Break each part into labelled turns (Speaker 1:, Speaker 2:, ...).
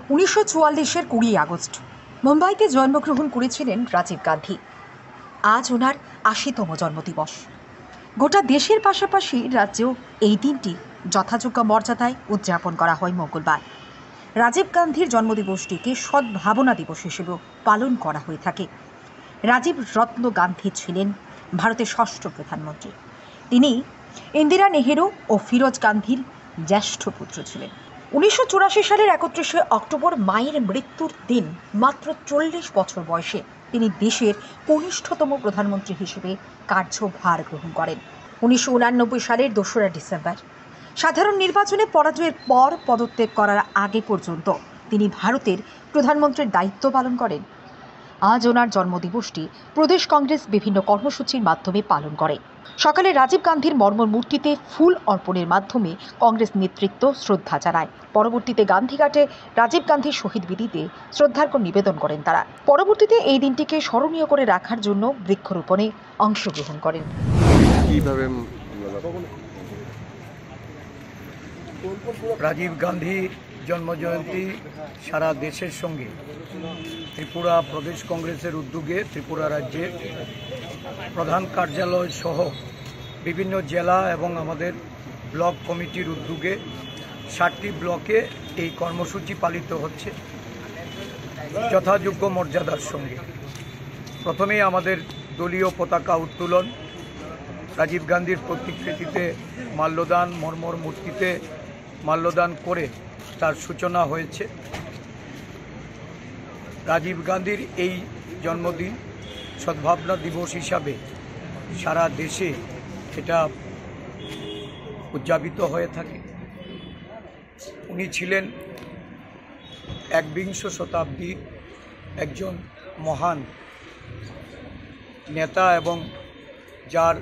Speaker 1: 1944-এর 20 August মুম্বাইতে জন্মগ্রহণ করেছিলেন রাজীব গান্ধী। আজ ওনার 80তম জন্মদিবস। গোটা দেশের পাশাপাশি রাজ্যেও এই দিনটি যথাযোগ্য মর্যাদায় উদযাপন করা হয় মঙ্গলবার। রাজীব গান্ধীর জন্মদিবসটিকে সদ্ভাবনা দিবস হিসেবেও পালন করা হয়ে থাকে। রাজীব রত্ন গান্ধী ছিলেন ভারতের ষষ্ঠ প্রধানমন্ত্রী। তিনি ইন্দিরা নেহেরু ও ফিরোজ গান্ধীর জ্যেষ্ঠ পুত্র ছিলেন। 1984 সালের 31শে অক্টোবর মায়ের মৃত্যুর দিন মাত্র 40 বছর বয়সে তিনি দেশের কনিষ্ঠতম প্রধানমন্ত্রী হিসেবে কার্যভার গ্রহণ করেন। 1989 সালের 2রা ডিসেম্বর সাধারণ নির্বাচনে পরাজয়ের পর পদত্যাগ করার আগে পর্যন্ত তিনি ভারতের প্রধানমন্ত্রীর দায়িত্ব পালন করেন। আজ ওনার জন্মদিবসটি প্রদেশ কংগ্রেস বিভিন্ন কর্মসূচির মাধ্যমে পালন করে। সকালে রাজীব গান্ধীর মর্মর মূর্তিতে ফুল অর্পণের মাধ্যমে কংগ্রেস নেতৃত্ব শ্রদ্ধা জানায়। পরবর্তীতে গান্ধীঘাটে রাজীব গান্ধীর শহীদ বেদিতে শ্রদ্ধার্ঘ্য নিবেদন করেন তারা। পরবর্তীতে এই দিনটিকে স্মরণীয় করে রাখার জন্য বৃক্ষরোপণে অংশগ্রহণ করেন।
Speaker 2: কিভাবে
Speaker 3: রাজীব গান্ধীর জন্মজয়ন্তী সারা দেশের সঙ্গে ত্রিপুরা প্রদেশ কংগ্রেসের উদ্যোগে ত্রিপুরা রাজ্যের প্রধান কার্যালয় সহ বিভিন্ন জেলা এবং আমাদের ব্লক কমিটির উদ্যোগে 7টি ব্লকে এই কর্মসূচি পালিত হচ্ছে যথাযোগ্য মর্যাদার সঙ্গে। প্রথমেই আমাদের দলীয় পতাকা উত্তোলন, রাজীব গান্ধীর প্রতিকৃতিতে মাল্যদান, মর্মর মূর্তিতে মাল্যদান করে তার সূচনা হয়েছে। রাজীব গান্ধীর এই জন্মদিন সদ্ভাবনা দিবস হিসাবে সারা দেশে এটা উদযাপিত হয়ে থাকে। উনি ছিলেন একবিংশ শতাব্দীর একজন মহান নেতা এবং যার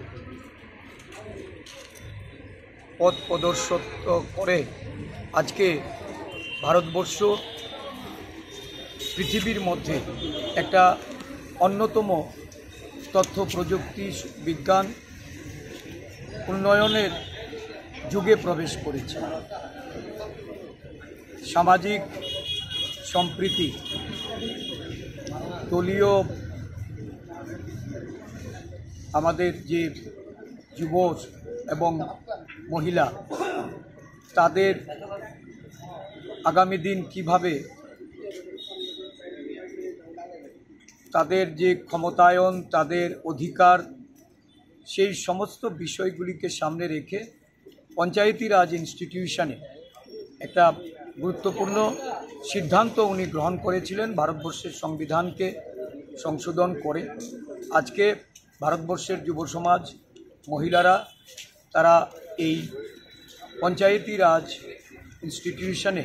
Speaker 3: পথ প্রদর্শিত করে আজকে ভারতবর্ষ পৃথিবীর মধ্যে একটা অন্যতম তথ্য প্রযুক্তি বিজ্ঞান উন্নয়নের যুগে প্রবেশ করেছে। সামাজিক সম্প্রীতি, দলীয় আমাদের যে যুব এবং মহিলা তাদের আগামী দিন কিভাবে তাদের যে ক্ষমতায়ন, তাদের অধিকার, সেই সমস্ত বিষয়গুলিকে সামনে রেখে পঞ্চায়েতি রাজ ইনস্টিটিউশনে একটা গুরুত্বপূর্ণ সিদ্ধান্ত উনি গ্রহণ করেছিলেন ভারতবর্ষের সংবিধানকে সংশোধন করে। আজকে ভারতবর্ষের যুব সমাজ, মহিলারা তারা এই পঞ্চায়েতি রাজ ইনস্টিটিউশনে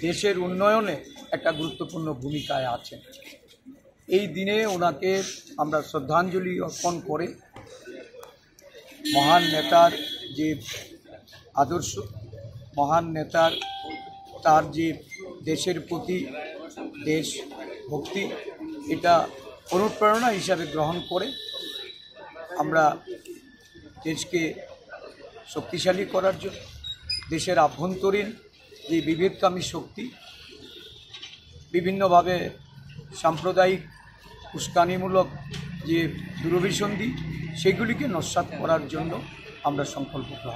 Speaker 3: দেশের উন্নয়নে একটা গুরুত্বপূর্ণ ভূমিকায় আছেন। এই দিনে ওনাকে আমরা শ্রদ্ধাঞ্জলি অর্পণ করে মহান নেতার যে আদর্শ, মহান নেতার তার যে দেশের প্রতি দেশভক্তি, এটা অনুপ্রেরণা হিসাবে গ্রহণ করে আমরা দেশকে শক্তিশালী করার জন্য দেশের আভ্যন্তরীণ যে বিভেদকামী শক্তি, বিভিন্নভাবে সাম্প্রদায়িক উস্কানিমূলক যে দূরভিসন্ধি, সেগুলিকে নস্যাৎ করার জন্য আমরা সংকল্প গ্রহণ